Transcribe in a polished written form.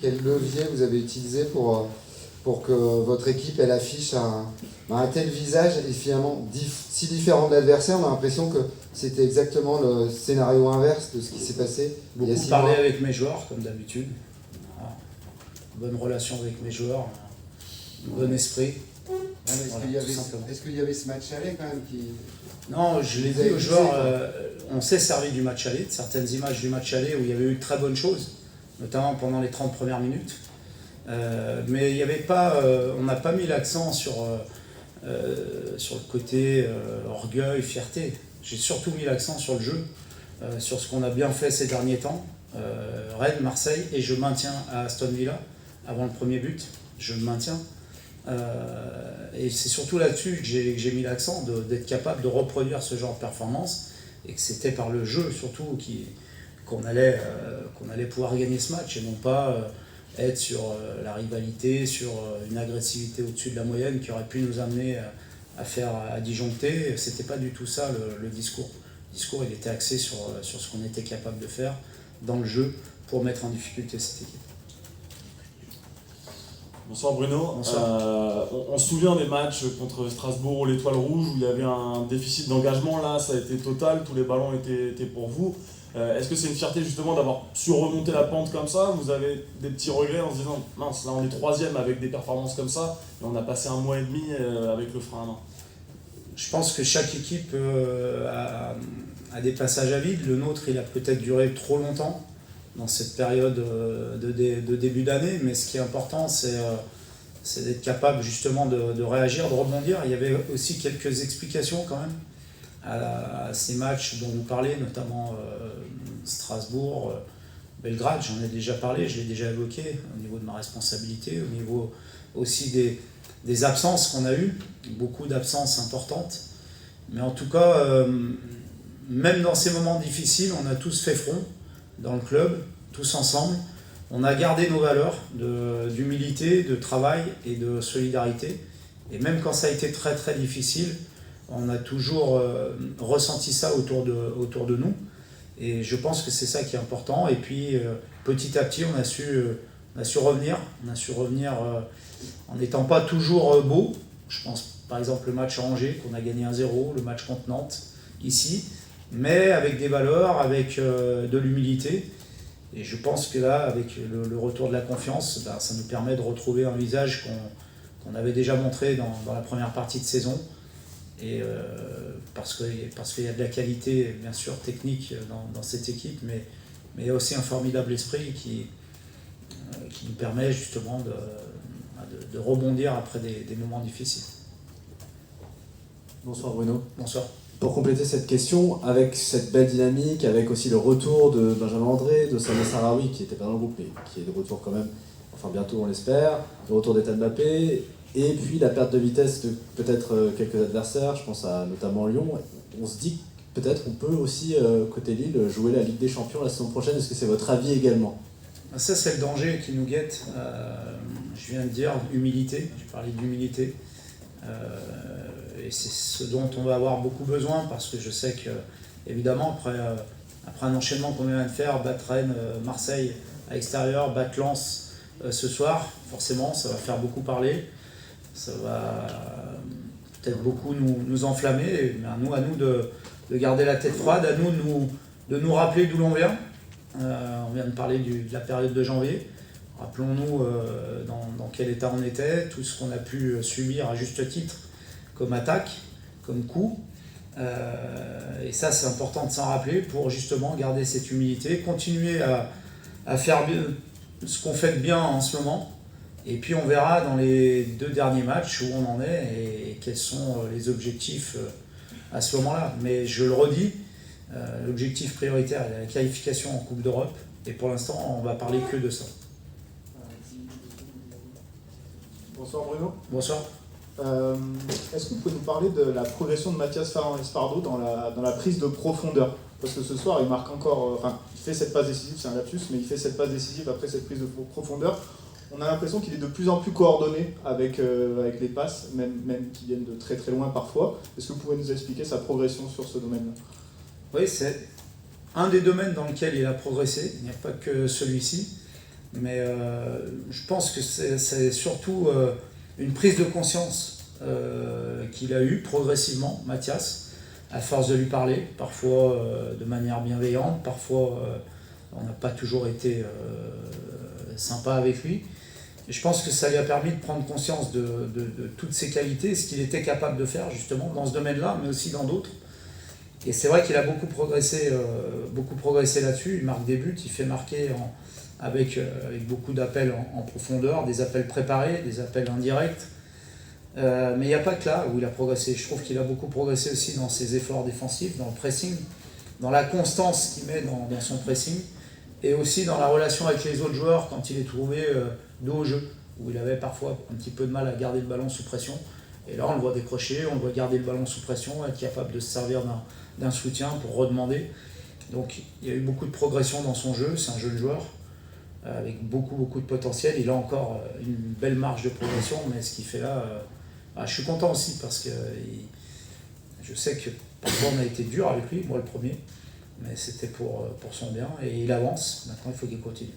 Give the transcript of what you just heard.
Quel levier vous avez utilisé pour que votre équipe elle affiche un tel visage et finalement si différent de l'adversaire? On a l'impression que c'était exactement le scénario inverse de ce qui s'est passé il y a Beaucoup 6 parler mois. avec mes joueurs, comme d'habitude. Voilà. Bonne relation avec mes joueurs, bon esprit. Voilà, Est-ce qu'il y avait ce match aller quand même qui... Non, je l'ai Vous dit avez aux visé, joueurs, quoi. on s'est servi du match aller, de certaines images du match aller où il y avait eu de très bonnes choses, notamment pendant les 30 premières minutes. Mais il y avait pas, on n'a pas mis l'accent sur le côté orgueil, fierté. J'ai surtout mis l'accent sur le jeu, sur ce qu'on a bien fait ces derniers temps. Rennes, Marseille, et je maintiens à Aston Villa, avant le premier but, je le maintiens. Et c'est surtout là-dessus que j'ai mis l'accent, d'être capable de reproduire ce genre de performance, et que c'était par le jeu surtout qu'on allait pouvoir gagner ce match, et non pas être sur la rivalité, sur une agressivité au-dessus de la moyenne qui aurait pu nous amener à disjoncter. C'était pas du tout ça le discours. Le discours il était axé sur ce qu'on était capable de faire dans le jeu pour mettre en difficulté cette équipe. Bonsoir Bruno. Bonsoir. On se souvient des matchs contre Strasbourg ou l'Étoile Rouge où il y avait un déficit d'engagement. Là, ça a été total, tous les ballons étaient pour vous. Est-ce que c'est une fierté justement d'avoir su remonter la pente comme ça? Vous avez des petits regrets en se disant mince, là on est troisième avec des performances comme ça et on a passé un mois et demi avec le frein à main. Je pense que chaque équipe a des passages à vide. Le nôtre, il a peut-être duré trop longtemps dans cette période de début d'année, mais ce qui est important, c'est d'être capable justement de réagir, de rebondir. Il y avait aussi quelques explications quand même à ces matchs dont vous parlez, notamment Strasbourg, Belgrade, j'en ai déjà parlé, je l'ai déjà évoqué au niveau de ma responsabilité, au niveau aussi des absences qu'on a eues, beaucoup d'absences importantes. Mais en tout cas, même dans ces moments difficiles, on a tous fait front dans le club, tous ensemble. On a gardé nos valeurs d'humilité, de travail et de solidarité. Et même quand ça a été très très difficile, on a toujours ressenti ça autour de nous. Et je pense que c'est ça qui est important. Et puis petit à petit, on a su revenir. On a su revenir en n'étant pas toujours beau. Je pense par exemple le match à Angers, qu'on a gagné 1-0, le match contre Nantes, ici. Mais avec des valeurs, avec de l'humilité. Et je pense que là, avec le retour de la confiance, ça nous permet de retrouver un visage qu'on avait déjà montré dans la première partie de saison. Et parce qu'il y a de la qualité, bien sûr, technique dans cette équipe, mais il y a aussi un formidable esprit qui nous permet justement de rebondir après des moments difficiles. Bonsoir Bruno. Bonsoir. Pour compléter cette question, avec cette belle dynamique, avec aussi le retour de Benjamin André, de Samir Sarawi, qui n'était pas dans le groupe, mais qui est de retour quand même, enfin bientôt on l'espère, le retour d'Ethan Mbappé, et puis la perte de vitesse de peut-être quelques adversaires, je pense à notamment Lyon, on se dit que peut-être on peut aussi, côté Lille, jouer la Ligue des Champions la saison prochaine. Est-ce que c'est votre avis également? Ça, c'est le danger qui nous guette. Je viens de dire humilité, je parlais d'humilité. Et c'est ce dont on va avoir beaucoup besoin, parce que je sais que, évidemment, après un enchaînement qu'on vient de faire, battre Rennes, Marseille à l'extérieur, battre Lens ce soir, forcément, ça va faire beaucoup parler. Ça va peut-être beaucoup nous enflammer, mais à nous de garder la tête froide, à nous de nous rappeler d'où l'on vient. On vient de parler de la période de janvier. Rappelons-nous dans quel état on était, tout ce qu'on a pu subir à juste titre comme attaque, comme coup. Et ça, c'est important de s'en rappeler pour justement garder cette humilité, continuer à faire ce qu'on fait de bien en ce moment. Et puis on verra dans les 2 derniers matchs où on en est et quels sont les objectifs à ce moment-là. Mais je le redis, l'objectif prioritaire est la qualification en Coupe d'Europe. Et pour l'instant, on va parler que de ça. Bonsoir Bruno. Bonsoir. Est-ce que vous pouvez nous parler de la progression de Mathias Ferrand-Espardo dans la prise de profondeur? Parce que ce soir, il marque encore, il fait cette passe décisive, c'est un lapsus, mais il fait cette passe décisive après cette prise de profondeur. On a l'impression qu'il est de plus en plus coordonné avec les passes, même qui viennent de très très loin parfois. Est-ce que vous pouvez nous expliquer sa progression sur ce domaine-là? Oui, c'est un des domaines dans lequel il a progressé, il n'y a pas que celui-ci. Mais je pense que c'est surtout une prise de conscience qu'il a eue progressivement, Mathias, à force de lui parler, parfois de manière bienveillante, parfois on n'a pas toujours été sympa avec lui. Et je pense que ça lui a permis de prendre conscience de toutes ses qualités, ce qu'il était capable de faire justement dans ce domaine-là, mais aussi dans d'autres. Et c'est vrai qu'il a beaucoup progressé là-dessus. Il marque des buts, il fait marquer avec beaucoup d'appels en profondeur, des appels préparés, des appels indirects. Mais il n'y a pas que là où il a progressé. Je trouve qu'il a beaucoup progressé aussi dans ses efforts défensifs, dans le pressing, dans la constance qu'il met dans son pressing, et aussi dans la relation avec les autres joueurs quand il est trouvé dos au jeu, où il avait parfois un petit peu de mal à garder le ballon sous pression. Et là, on le voit décrocher, on le voit garder le ballon sous pression, être capable de se servir d'un soutien pour redemander. Donc il y a eu beaucoup de progression dans son jeu, c'est un jeune joueur avec beaucoup de potentiel. Il a encore une belle marge de progression, mais ce qu'il fait là, je suis content aussi parce que je sais que parfois on a été dur avec lui, moi le premier, mais c'était pour son bien et il avance, maintenant il faut qu'il continue.